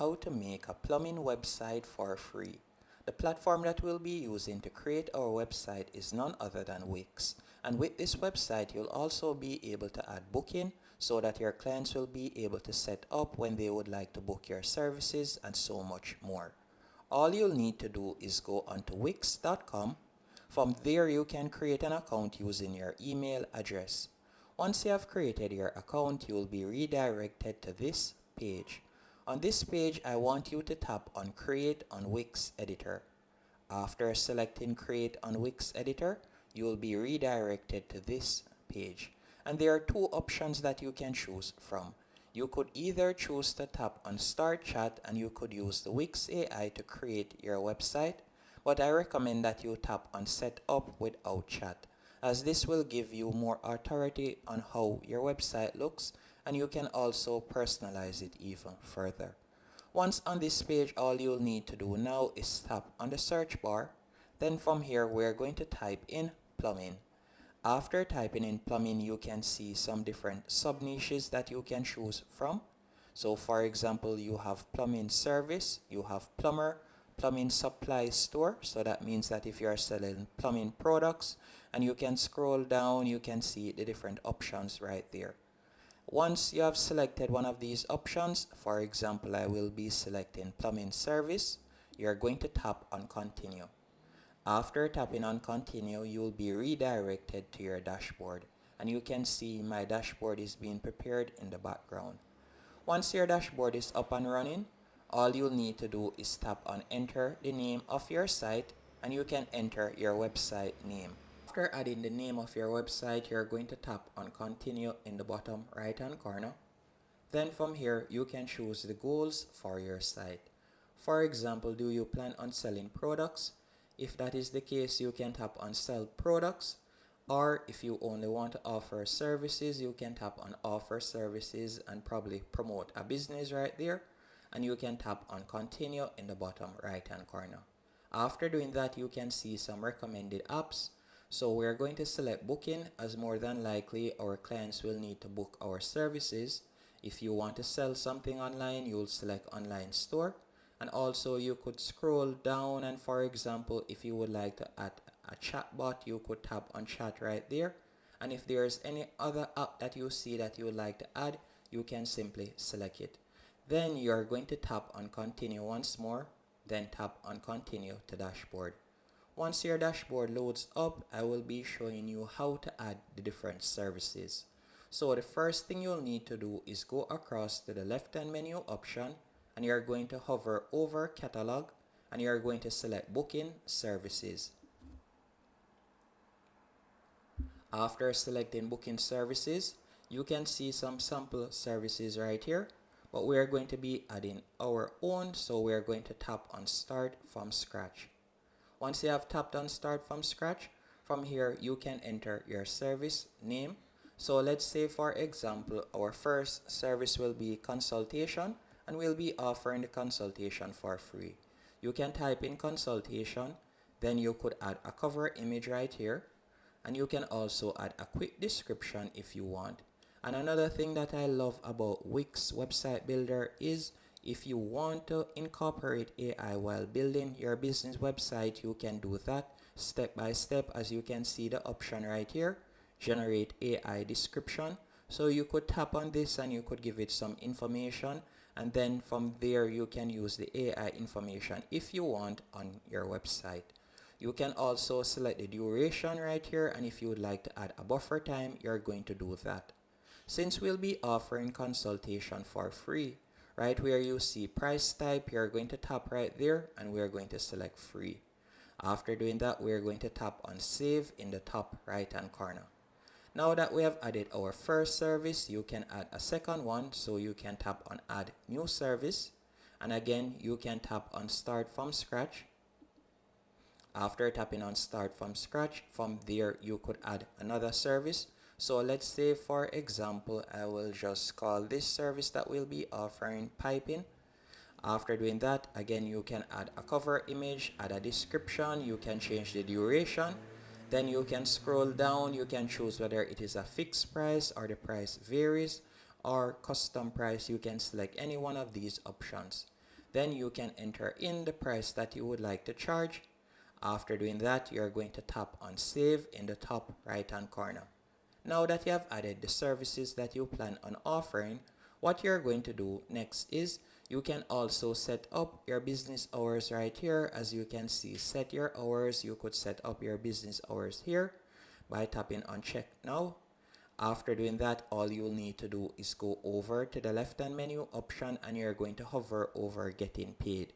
how to make a plumbing website for free. The platform that we'll be using to create our website is none other than Wix. And with this website, you'll also be able to add booking so that your clients will be able to set up when they would like to book your services and so much more. All you'll need to do is go onto wix.com. From there, you can create an account using your email address. Once you have created your account, you will be redirected to this page. On this page, I want you to tap on Create on Wix Editor. After selecting Create on Wix Editor, you will be redirected to this page. And there are two options that you can choose from. You could either choose to tap on Start Chat and you could use the Wix AI to create your website, but I recommend that you tap on Set Up Without Chat, as this will give you more authority on how your website looks, and you can also personalize it even further. Once on this page, all you'll need to do now is tap on the search bar. Then from here, we're going to type in plumbing. After typing in plumbing, you can see some different sub niches that you can choose from. So for example, you have plumbing service, you have plumber, plumbing supply store. So that means that if you are selling plumbing products, and you can scroll down, you can see the different options right there. Once you have selected one of these options, for example, I will be selecting plumbing service, you're going to tap on continue. After tapping on continue, you will be redirected to your dashboard, and you can see my dashboard is being prepared in the background. Once your dashboard is up and running, all you'll need to do is tap on enter the name of your site, and you can enter your website name. After adding the name of your website, you're going to tap on continue in the bottom right hand corner. Then from here, you can choose the goals for your site. For example, do you plan on selling products? If that is the case, you can tap on sell products. Or if you only want to offer services, you can tap on offer services and probably promote a business right there. And you can tap on continue in the bottom right hand corner. After doing that, you can see some recommended apps. So we're going to select booking, as more than likely our clients will need to book our services. If you want to sell something online, you'll select online store. And also you could scroll down, and for example, if you would like to add a chatbot, you could tap on chat right there. And if there's any other app that you see that you would like to add, you can simply select it. Then you're going to tap on continue once more, then tap on continue to dashboard. Once your dashboard loads up, I will be showing you how to add the different services. So the first thing you'll need to do is go across to the left hand menu option, and you're going to hover over catalog, and you're going to select booking services. After selecting booking services, you can see some sample services right here, but we're going to be adding our own, so we're going to tap on start from scratch. Once you have tapped on start from scratch, from here you can enter your service name. So let's say, for example, our first service will be consultation, and we'll be offering the consultation for free. You can type in consultation, then you could add a cover image right here, and you can also add a quick description if you want. And another thing that I love about Wix Website Builder is if you want to incorporate AI while building your business website, you can do that step by step. As you can see the option right here, generate AI description. So you could tap on this and you could give it some information, and then from there you can use the AI information if you want on your website. You can also select the duration right here, and if you would like to add a buffer time, you're going to do that. Since we'll be offering consultation for free, right where you see price type, you're going to tap right there, and we're going to select free. After doing that, we're going to tap on save in the top right hand corner. Now that we have added our first service, you can add a second one, so you can tap on add new service, and again you can tap on start from scratch. After tapping on start from scratch, from there you could add another service. So let's say, for example, I will just call this service that we'll be offering piping. After doing that, again you can add a cover image, add a description, you can change the duration. Then you can scroll down, you can choose whether it is a fixed price or the price varies, or custom price. You can select any one of these options. Then you can enter in the price that you would like to charge. After doing that, you're going to tap on save in the top right hand corner. Now that you have added the services that you plan on offering, what you're going to do next is you can also set up your business hours right here. As you can see, set your hours. You could set up your business hours here by tapping on check now. After doing that, all you'll need to do is go over to the left hand menu option and you're going to hover over getting paid.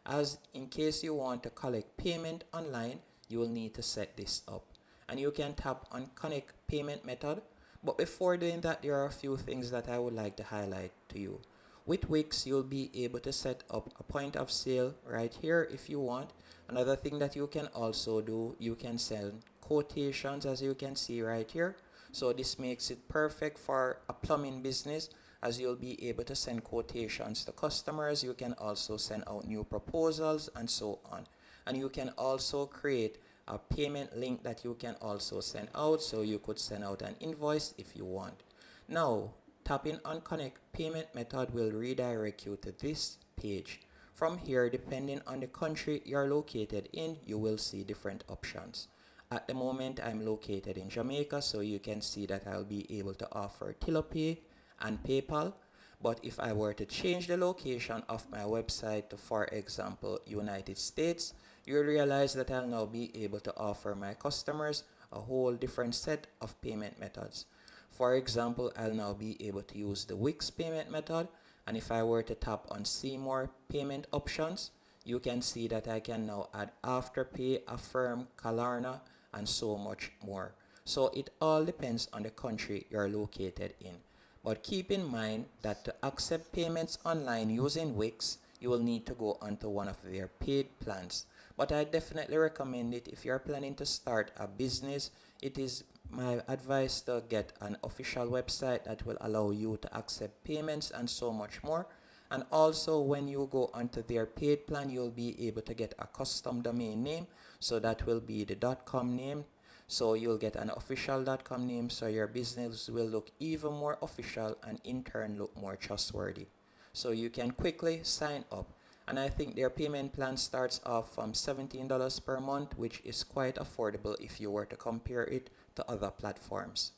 As in case you want to collect payment online, you will need to set this up. And you can tap on connect payment method. But before doing that, there are a few things that I would like to highlight to you. With Wix, you'll be able to set up a point of sale right here if you want. Another thing that you can also do, you can send quotations as you can see right here. So this makes it perfect for a plumbing business, as you'll be able to send quotations to customers. You can also send out new proposals and so on. And you can also create a payment link that you can also send out. So you could send out an invoice if you want. Now, tapping on connect payment method will redirect you to this page. From here, depending on the country you're located in, you will see different options. At the moment, I'm located in Jamaica, so you can see that I'll be able to offer TiloPay and PayPal. But if I were to change the location of my website to, for example, United States, you'll realize that I'll now be able to offer my customers a whole different set of payment methods. For example, I'll now be able to use the Wix payment method, and if I were to tap on see more payment options, you can see that I can now add Afterpay, Affirm, Klarna, and so much more. So it all depends on the country you're located in. But keep in mind that to accept payments online using Wix, you will need to go onto one of their paid plans. But I definitely recommend it if you're planning to start a business. It is my advice to get an official website that will allow you to accept payments and so much more. And also when you go onto their paid plan, you'll be able to get a custom domain name. So that will be the .com name. So you'll get an official .com name, so your business will look even more official and in turn look more trustworthy. So you can quickly sign up. And I think their payment plan starts off from $17 per month, which is quite affordable if you were to compare it to other platforms.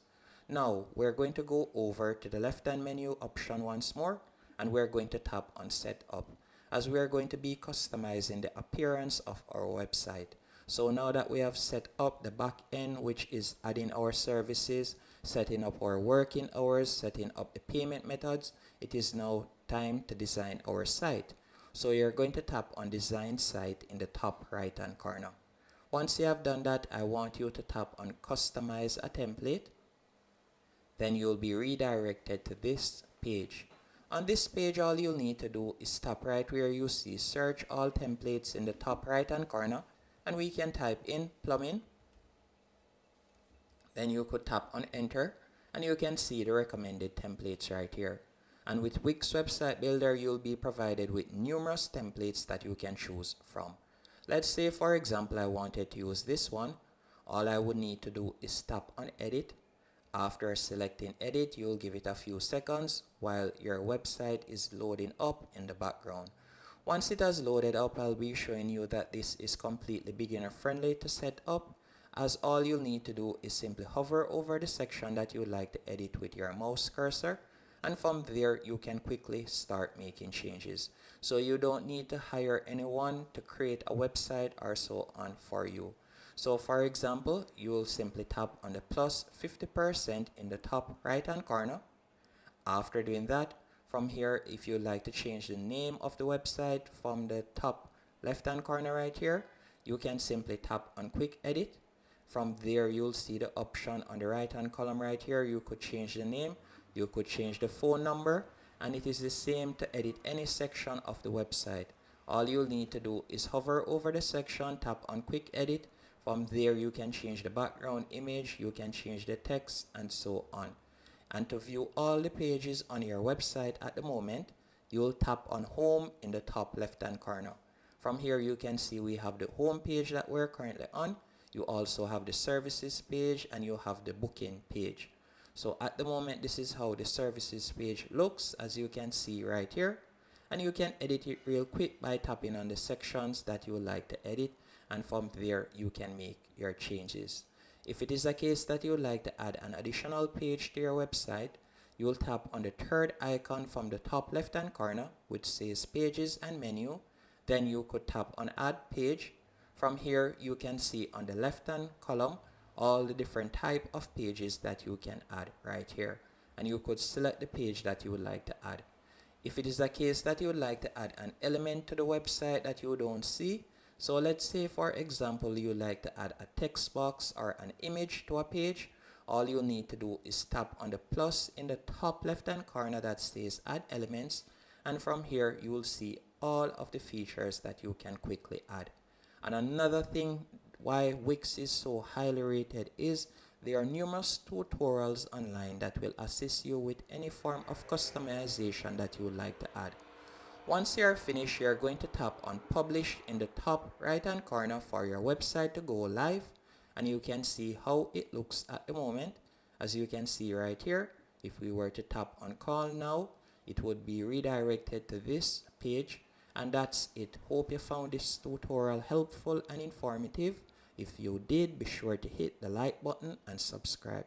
Now, we're going to go over to the left-hand menu option once more, and we're going to tap on Setup, as we are going to be customizing the appearance of our website. So now that we have set up the back end, which is adding our services, setting up our working hours, setting up the payment methods, it is now time to design our site. So you're going to tap on Design Site in the top right hand corner. Once you have done that, I want you to tap on Customize a Template. Then you'll be redirected to this page. On this page, all you'll need to do is tap right where you see Search All Templates in the top right hand corner, and we can type in plumbing. Then you could tap on enter and you can see the recommended templates right here. And with Wix Website Builder, you'll be provided with numerous templates that you can choose from. Let's say, for example, I wanted to use this one. All I would need to do is tap on edit. After selecting edit, you'll give it a few seconds while your website is loading up in the background. Once it has loaded up, I'll be showing you that this is completely beginner friendly to set up, as all you'll need to do is simply hover over the section that you would like to edit with your mouse cursor, and from there you can quickly start making changes. So you don't need to hire anyone to create a website or so on for you. So for example, you will simply tap on the plus 50% in the top right hand corner. After doing that, from here, if you'd like to change the name of the website from the top left hand corner right here, you can simply tap on quick edit. From there, you'll see the option on the right hand column right here. You could change the name, you could change the phone number, and it is the same to edit any section of the website. All you'll need to do is hover over the section, tap on quick edit. From there, you can change the background image, you can change the text, and so on. And to view all the pages on your website at the moment, you'll tap on home in the top left hand corner. From here, you can see we have the home page that we're currently on. You also have the services page and you have the booking page. So at the moment, this is how the services page looks, as you can see right here. and you can edit it real quick by tapping on the sections that you would like to edit, and from there you can make your changes. If it is a case that you would like to add an additional page to your website, you will tap on the third icon from the top left hand corner which says pages and menu. Then you could tap on add page. From here you can see on the left hand column all the different type of pages that you can add right here, and you could select the page that you would like to add. If it is a case that you would like to add an element to the website that you don't see, so let's say for example you would like to add a text box or an image to a page, all you need to do is tap on the plus in the top left hand corner that says add elements, and from here you will see all of the features that you can quickly add. And another thing why Wix is so highly rated is there are numerous tutorials online that will assist you with any form of customization that you would like to add. Once you are finished, you are going to tap on publish in the top right hand corner for your website to go live, and you can see how it looks at the moment. As you can see right here, if we were to tap on call now, it would be redirected to this page. And that's it. Hope you found this tutorial helpful and informative. If you did, be sure to hit the like button and subscribe.